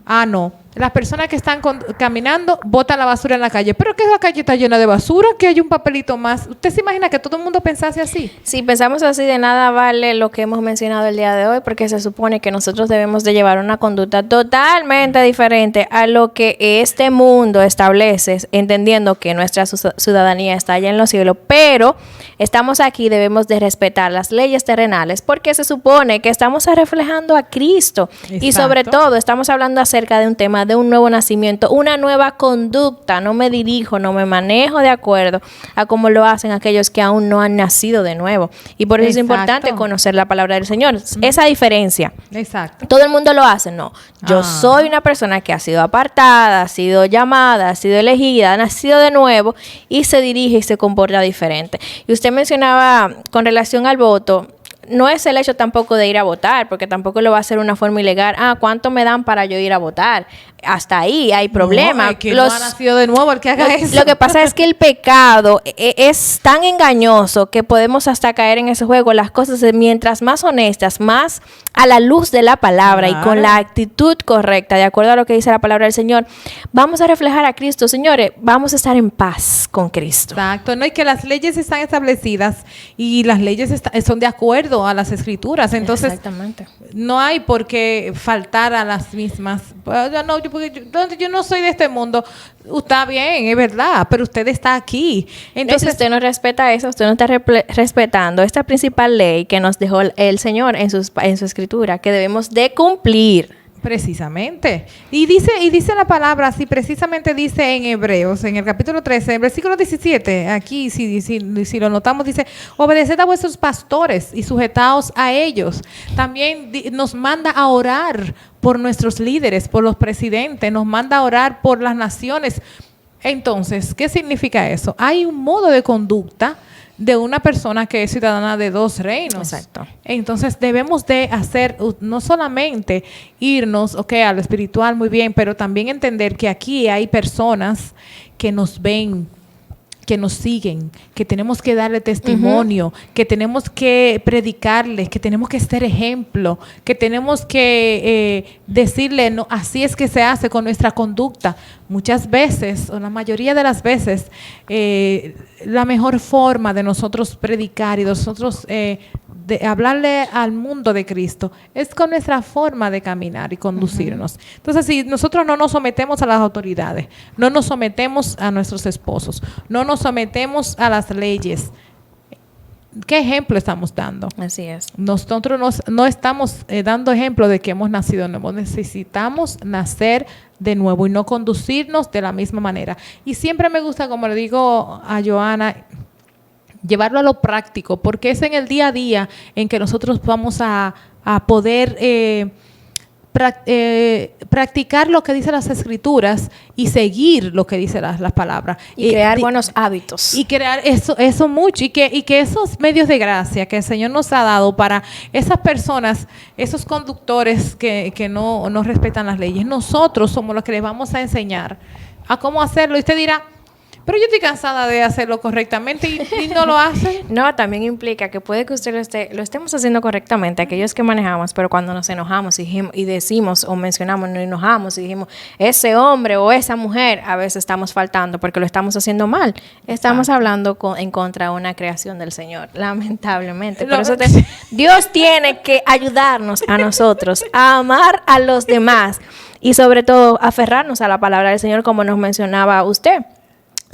Ah, no. Las personas que están caminando botan la basura en la calle. Pero que la calle está llena de basura, que hay un papelito más. ¿Usted se imagina que todo el mundo pensase así? Si pensamos así, de nada vale lo que hemos mencionado el día de hoy, porque se supone que nosotros debemos de llevar una conducta totalmente diferente a lo que este mundo establece, entendiendo que nuestra ciudadanía está allá en los cielos, pero estamos aquí, debemos de respetar las leyes terrenales, porque se supone que estamos reflejando a Cristo. Y sobre Exacto. todo, estamos hablando acerca de un tema de un nuevo nacimiento, una nueva conducta. No me dirijo, no me manejo de acuerdo a cómo lo hacen aquellos que aún no han nacido de nuevo. Y por eso es Exacto. importante conocer la palabra del Señor. Esa diferencia. Exacto. Todo el mundo lo hace, no. Yo soy una persona que ha sido apartada, ha sido llamada, ha sido elegida, ha nacido de nuevo y se dirige y se comporta diferente. Y usted mencionaba con relación al voto, no es el hecho tampoco de ir a votar, porque tampoco lo va a hacer de una forma ilegal. ¿Cuánto me dan para yo ir a votar? Hasta ahí hay problema. No, es que no ha nacido de nuevo el que haga eso. Lo que pasa es que el pecado es tan engañoso que podemos hasta caer en ese juego. Las cosas, mientras más honestas, más a la luz de la palabra y con la actitud correcta, de acuerdo a lo que dice la palabra del Señor, vamos a reflejar a Cristo. Señores, vamos a estar en paz con Cristo. Exacto, no, y que las leyes están establecidas y las leyes son de acuerdo a las escrituras, entonces Exactamente. no hay por qué faltar a las mismas. Pues, porque yo no soy de este mundo. Está bien, es verdad, pero usted está aquí. Entonces, Entonces, si usted no respeta eso, usted no está respetando esta principal ley que nos dejó el Señor en su escritura, que debemos de cumplir. precisamente. Y dice la palabra, así precisamente dice en Hebreos, en el capítulo 13, en versículo 17, aquí si lo notamos, dice, obedeced a vuestros pastores y sujetaos a ellos. También nos manda a orar por nuestros líderes, por los presidentes, nos manda a orar por las naciones. Entonces, ¿qué significa eso? Hay un modo de conducta de una persona que es ciudadana de dos reinos. Exacto. Entonces debemos de hacer, no solamente irnos, a lo espiritual muy bien, pero también entender que aquí hay personas que nos ven, que nos siguen, que tenemos que darle testimonio, que tenemos que predicarles, que tenemos que ser ejemplo, que tenemos que decirle, no, así es que se hace con nuestra conducta. Muchas veces, o la mayoría de las veces, la mejor forma de nosotros predicar y de nosotros de hablarle al mundo de Cristo es con nuestra forma de caminar y conducirnos. Entonces, si nosotros no nos sometemos a las autoridades, no nos sometemos a nuestros esposos, no nos sometemos a las leyes, ¿qué ejemplo estamos dando? Así es. Nosotros no estamos dando ejemplo de que hemos nacido de nuevo. Necesitamos nacer de nuevo y no conducirnos de la misma manera. Y siempre me gusta, como le digo a Joana, llevarlo a lo práctico, porque es en el día a día en que nosotros vamos a poder practicar lo que dicen las escrituras y seguir lo que dicen las palabras. Y crear buenos hábitos. Y crear eso mucho. Y que esos medios de gracia que el Señor nos ha dado para esas personas, esos conductores que no respetan las leyes, nosotros somos los que les vamos a enseñar a cómo hacerlo. Y usted dirá, pero yo estoy cansada de hacerlo correctamente y no lo hacen. No, también implica que puede que usted lo estemos haciendo correctamente, aquellos que manejamos, pero cuando nos enojamos y decimos o mencionamos, nos enojamos y dijimos, ese hombre o esa mujer, a veces estamos faltando porque lo estamos haciendo mal. Estamos hablando en contra de una creación del Señor, lamentablemente. Por eso Dios tiene que ayudarnos a nosotros a amar a los demás y sobre todo aferrarnos a la palabra del Señor, como nos mencionaba usted.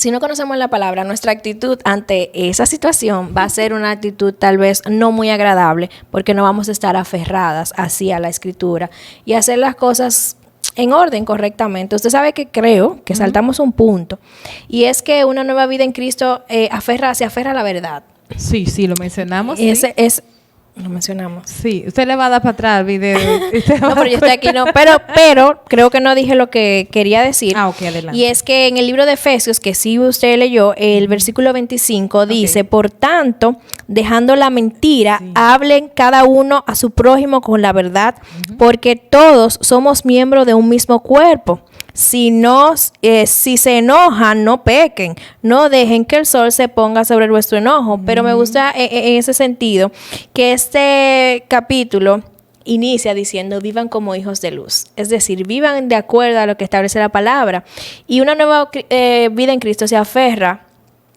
Si no conocemos la palabra, nuestra actitud ante esa situación va a ser una actitud tal vez no muy agradable, porque no vamos a estar aferradas así a la escritura y hacer las cosas en orden correctamente. Usted sabe que creo que saltamos un punto, y es que una nueva vida en Cristo se aferra a la verdad. Sí, lo mencionamos. Ese es lo mencionamos. Sí, usted le va a dar para atrás el video. No, pero yo estoy aquí, no. Pero creo que no dije lo que quería decir. Ok, adelante. Y es que en el libro de Efesios, que sí usted leyó, el versículo 25 dice, por tanto, dejando la mentira, hablen cada uno a su prójimo con la verdad, porque todos somos miembros de un mismo cuerpo. Si se enojan, no pequen, no dejen que el sol se ponga sobre vuestro enojo. Pero me gusta en ese sentido que este capítulo inicia diciendo, vivan como hijos de luz. Es decir, vivan de acuerdo a lo que establece la palabra. Y una nueva vida en Cristo se aferra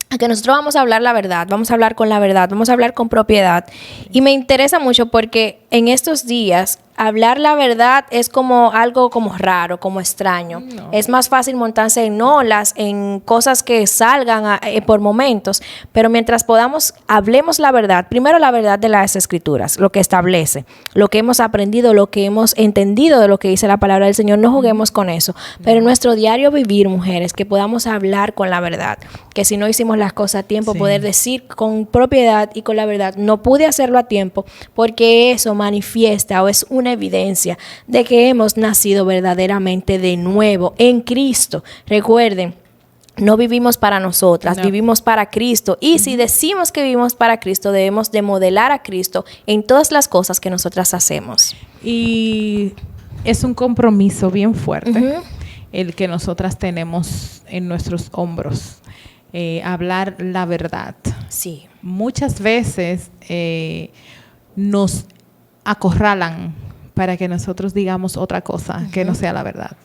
a que nosotros vamos a hablar la verdad, vamos a hablar con la verdad, vamos a hablar con propiedad. Y me interesa mucho porque en estos días hablar la verdad es como algo como raro, como extraño. No. Es más fácil montarse en olas, en cosas que salgan por momentos, pero mientras hablemos la verdad, primero la verdad de las Escrituras, lo que establece, lo que hemos aprendido, lo que hemos entendido de lo que dice la palabra del Señor, no juguemos con eso. Pero en nuestro diario vivir, mujeres, que podamos hablar con la verdad, que si no hicimos las cosas a tiempo, poder decir con propiedad y con la verdad, no pude hacerlo a tiempo, porque eso manifiesta o es una evidencia de que hemos nacido verdaderamente de nuevo en Cristo. Recuerden, no vivimos para nosotras, vivimos para Cristo. Y si decimos que vivimos para Cristo, debemos de modelar a Cristo en todas las cosas que nosotras hacemos. Y es un compromiso bien fuerte el que nosotras tenemos en nuestros hombros. Hablar la verdad. Sí. Muchas veces nos acorralan para que nosotros digamos otra cosa que no sea la verdad.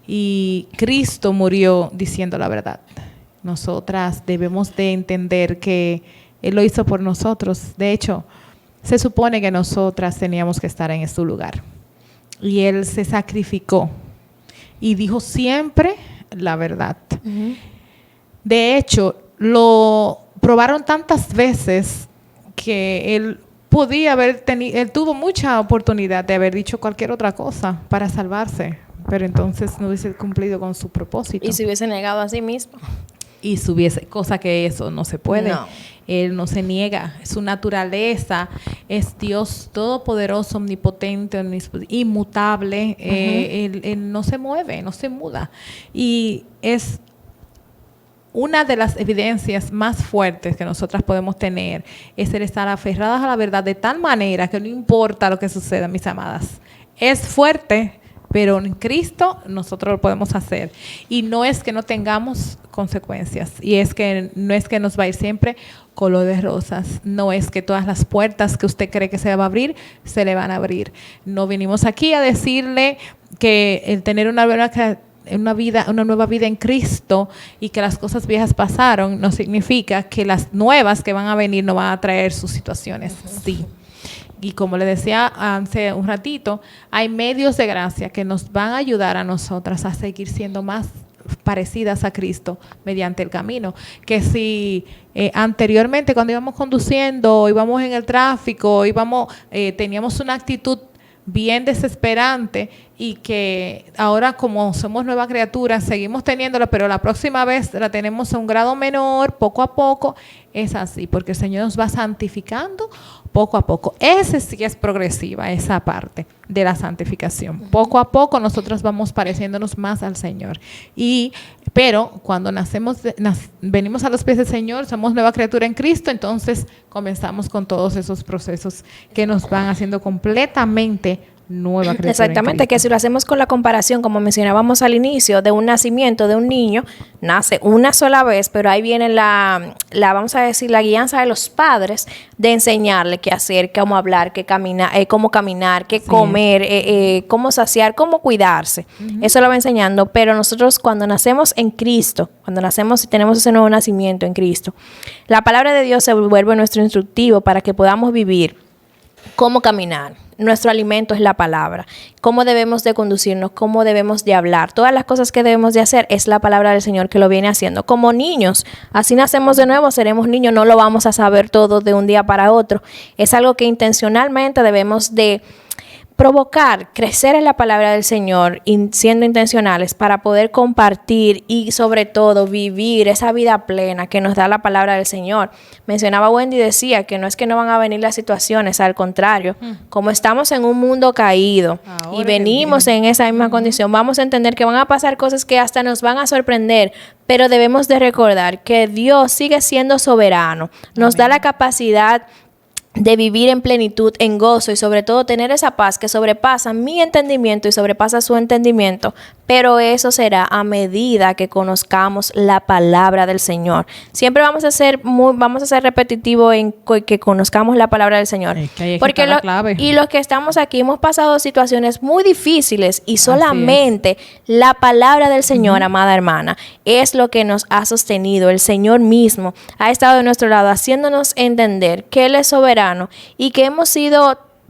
Y Cristo murió diciendo la verdad. Nosotras debemos de entender que Él lo hizo por nosotros. De hecho, se supone que nosotras teníamos que estar en su lugar. Y Él se sacrificó y dijo siempre la verdad. De hecho, lo probaron tantas veces que Él podía haber él tuvo mucha oportunidad de haber dicho cualquier otra cosa para salvarse, pero entonces no hubiese cumplido con su propósito. Y se hubiese negado a sí mismo. Y subiese, cosa que eso no se puede. No. Él no se niega, su naturaleza es Dios todopoderoso, omnipotente, inmutable. Él no se mueve, no se muda. Y es una de las evidencias más fuertes que nosotras podemos tener es el estar aferradas a la verdad de tal manera que no importa lo que suceda, mis amadas. Es fuerte, pero en Cristo nosotros lo podemos hacer. Y no es que no tengamos consecuencias. Y es que no es que nos va a ir siempre color de rosas. No es que todas las puertas que usted cree que se va a abrir, se le van a abrir. No vinimos aquí a decirle que el tener una nueva vida en Cristo y que las cosas viejas pasaron, no significa que las nuevas que van a venir no van a traer sus situaciones. Sí. Y como le decía hace un ratito, hay medios de gracia que nos van a ayudar a nosotras a seguir siendo más parecidas a Cristo mediante el camino. Que si anteriormente cuando íbamos conduciendo, íbamos en el tráfico, teníamos una actitud bien desesperante y que ahora como somos nuevas criaturas seguimos teniéndola, pero la próxima vez la tenemos a un grado menor, poco a poco. Es así, porque el Señor nos va santificando poco a poco. Ese sí es progresiva, esa parte de la santificación. Poco a poco nosotros vamos pareciéndonos más al Señor. Pero cuando venimos a los pies del Señor, somos nueva criatura en Cristo, entonces comenzamos con todos esos procesos que nos van haciendo completamente nueva criatura. Exactamente, que si lo hacemos con la comparación, como mencionábamos al inicio, de un nacimiento de un niño, nace una sola vez, pero ahí viene vamos a decir, la guianza de los padres de enseñarle qué hacer, cómo hablar, cómo caminar, qué comer, cómo saciar, cómo cuidarse. Eso lo va enseñando, pero nosotros cuando nacemos en Cristo, cuando nacemos y tenemos ese nuevo nacimiento en Cristo, la palabra de Dios se vuelve nuestro instructivo para que podamos vivir cómo caminar. Nuestro alimento es la palabra. Cómo debemos de conducirnos, cómo debemos de hablar. Todas las cosas que debemos de hacer es la palabra del Señor que lo viene haciendo. Como niños, así nacemos de nuevo, seremos niños, no lo vamos a saber todo de un día para otro. Es algo que intencionalmente debemos de provocar, crecer en la palabra del Señor y siendo intencionales para poder compartir y sobre todo vivir esa vida plena que nos da la palabra del Señor. Mencionaba Wendy, decía que no es que no van a venir las situaciones, al contrario, como estamos en un mundo caído y venimos en esa misma condición, vamos a entender que van a pasar cosas que hasta nos van a sorprender, pero debemos de recordar que Dios sigue siendo soberano, nos da la capacidad de vivir en plenitud, en gozo y sobre todo tener esa paz que sobrepasa mi entendimiento y sobrepasa su entendimiento, pero eso será a medida que conozcamos la palabra del Señor. Siempre vamos a ser repetitivo en que conozcamos la palabra del Señor. Porque los que estamos aquí hemos pasado situaciones muy difíciles y solamente la palabra del Señor, amada hermana, es lo que nos ha sostenido. El Señor mismo ha estado de nuestro lado haciéndonos entender que Él es soberano y que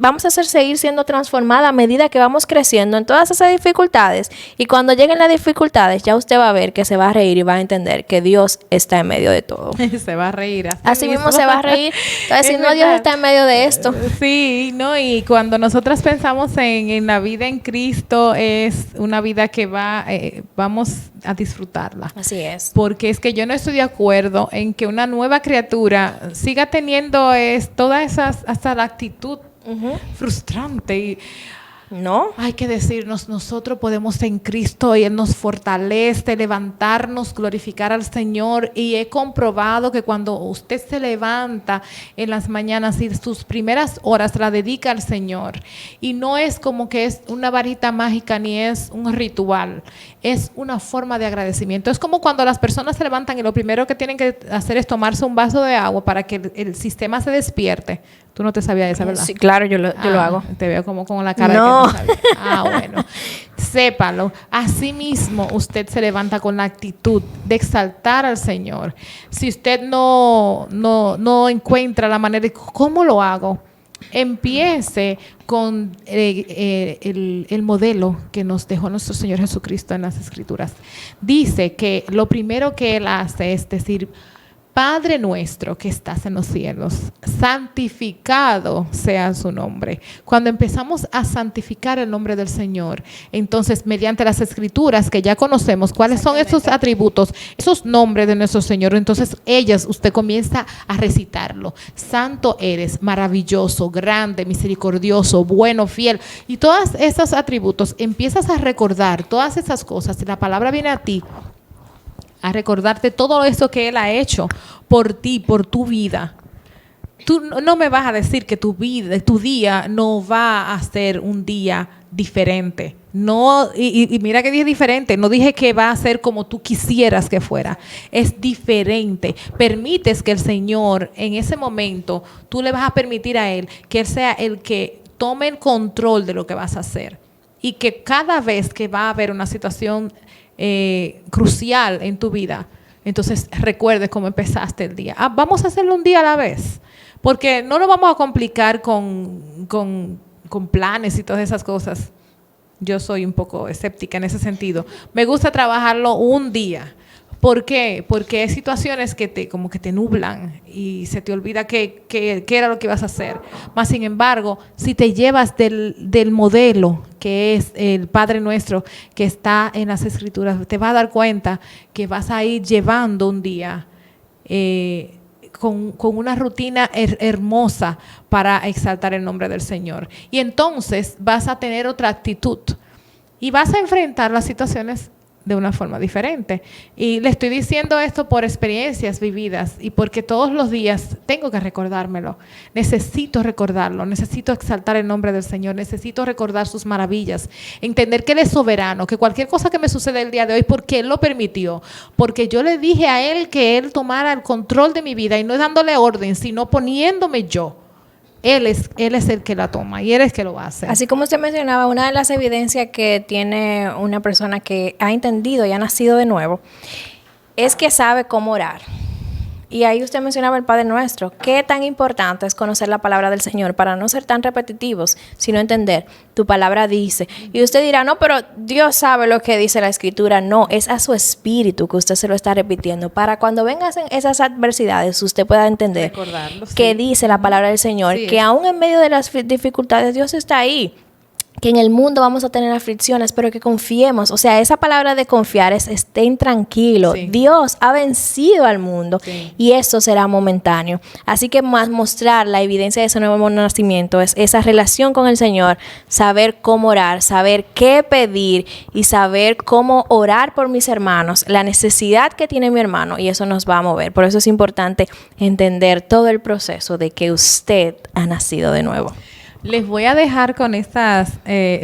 vamos a seguir siendo transformadas a medida que vamos creciendo en todas esas dificultades. Y cuando lleguen las dificultades, ya usted va a ver que se va a reír y va a entender que Dios está en medio de todo. Se va a reír. Así mismo se va a reír. Entonces, si no, Dios está en medio de esto. Sí, ¿no? Y cuando nosotras pensamos en la vida en Cristo, es una vida que vamos a disfrutarla. Así es. Porque es que yo no estoy de acuerdo en que una nueva criatura siga teniendo todas esas, hasta la actitud frustrante y no, hay que decirnos, nosotros podemos en Cristo y Él nos fortalece, levantarnos, glorificar al Señor. Y he comprobado que cuando usted se levanta en las mañanas y sus primeras horas la dedica al Señor, y no es como que es una varita mágica ni es un ritual, es una forma de agradecimiento. Es como cuando las personas se levantan y lo primero que tienen que hacer es tomarse un vaso de agua para que el sistema se despierte. Tú no te sabías esa, ¿verdad? Sí, claro, yo lo hago. Te veo como con la cara no. de que no sabía. Bueno, sépalo. Así mismo usted se levanta con la actitud de exaltar al Señor. Si usted no encuentra la manera de cómo lo hago, empiece con el modelo que nos dejó nuestro Señor Jesucristo en las Escrituras. Dice que lo primero que Él hace es decir: Padre nuestro que estás en los cielos, santificado sea su nombre. Cuando empezamos a santificar el nombre del Señor, entonces mediante las Escrituras que ya conocemos, cuáles son esos atributos, esos nombres de nuestro Señor, entonces usted comienza a recitarlo. Santo eres, maravilloso, grande, misericordioso, bueno, fiel. Y todos esos atributos, empiezas a recordar todas esas cosas. La palabra viene a ti a recordarte todo eso que Él ha hecho por ti, por tu vida. Tú no me vas a decir que tu día no va a ser un día diferente. No, y mira que dije diferente, no dije que va a ser como tú quisieras que fuera. Es diferente. Permites que el Señor en ese momento, tú le vas a permitir a Él que Él sea el que tome el control de lo que vas a hacer. Y que cada vez que va a haber una situación crucial en tu vida, entonces recuerdes cómo empezaste el día. Vamos a hacerlo un día a la vez, porque no lo vamos a complicar con planes y todas esas cosas. Yo soy un poco escéptica en ese sentido. Me gusta trabajarlo un día. ¿Por qué? Porque hay situaciones que como que te nublan y se te olvida qué era lo que ibas a hacer. Más sin embargo, si te llevas del modelo que es el Padre Nuestro que está en las Escrituras, te vas a dar cuenta que vas a ir llevando un día con una rutina hermosa para exaltar el nombre del Señor. Y entonces vas a tener otra actitud y vas a enfrentar las situaciones de una forma diferente. Y le estoy diciendo esto por experiencias vividas y porque todos los días tengo que recordármelo. Necesito recordarlo, necesito exaltar el nombre del Señor, necesito recordar sus maravillas, entender que Él es soberano, que cualquier cosa que me sucede el día de hoy, porque Él lo permitió, porque yo le dije a Él que Él tomara el control de mi vida y no dándole orden, sino poniéndome yo. Él es el que la toma y Él es el que lo hace. Así como usted mencionaba, una de las evidencias que tiene una persona que ha entendido y ha nacido de nuevo es que sabe cómo orar. Y ahí usted mencionaba el Padre Nuestro. Qué tan importante es conocer la palabra del Señor para no ser tan repetitivos, sino entender, tu palabra dice. Y usted dirá, no, pero Dios sabe lo que dice la Escritura. No, es a su espíritu que usted se lo está repitiendo. Para cuando vengan esas adversidades, usted pueda entender que dice la palabra del Señor, que aún en medio de las dificultades, Dios está ahí. que en el mundo vamos a tener aflicciones, pero que confiemos. O sea, esa palabra de confiar es estén tranquilos. Sí. Dios ha vencido al mundo y esto será momentáneo. Así que más mostrar la evidencia de ese nuevo nacimiento es esa relación con el Señor, saber cómo orar, saber qué pedir y saber cómo orar por mis hermanos, la necesidad que tiene mi hermano, y eso nos va a mover. Por eso es importante entender todo el proceso de que usted ha nacido de nuevo. Les voy a dejar con estas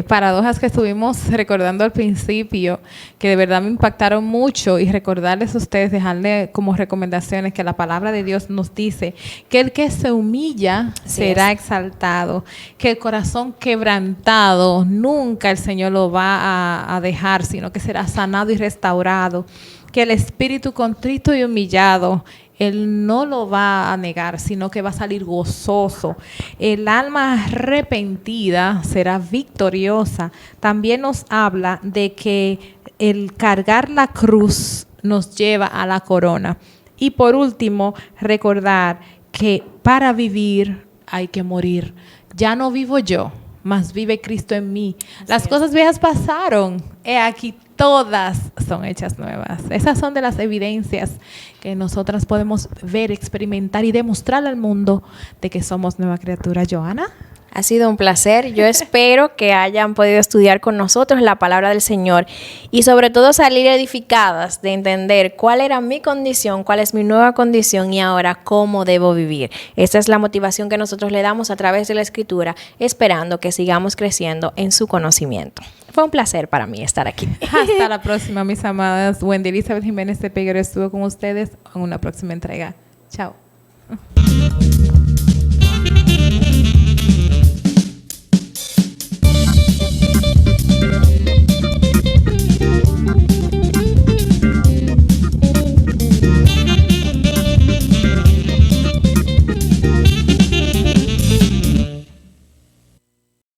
paradojas que estuvimos recordando al principio, que de verdad me impactaron mucho, y recordarles a ustedes, dejarle como recomendaciones que la palabra de Dios nos dice que el que se humilla será exaltado, que el corazón quebrantado nunca el Señor lo va a dejar, sino que será sanado y restaurado, que el espíritu contrito y humillado Él no lo va a negar, sino que va a salir gozoso. El alma arrepentida será victoriosa. También nos habla de que el cargar la cruz nos lleva a la corona. Y por último, recordar que para vivir hay que morir. Ya no vivo yo, mas vive Cristo en mí. Las cosas viejas pasaron. He aquí, todas son hechas nuevas. Esas son de las evidencias que nosotras podemos ver, experimentar y demostrar al mundo de que somos nueva criatura. Joana. Ha sido un placer. Yo espero que hayan podido estudiar con nosotros la palabra del Señor y sobre todo salir edificadas de entender cuál era mi condición, cuál es mi nueva condición y ahora cómo debo vivir. Esta es la motivación que nosotros le damos a través de la Escritura, esperando que sigamos creciendo en su conocimiento. Fue un placer para mí estar aquí. Hasta la próxima, mis amadas. Wendy Elizabeth Jiménez de Peguero estuvo con ustedes en una próxima entrega. Chao.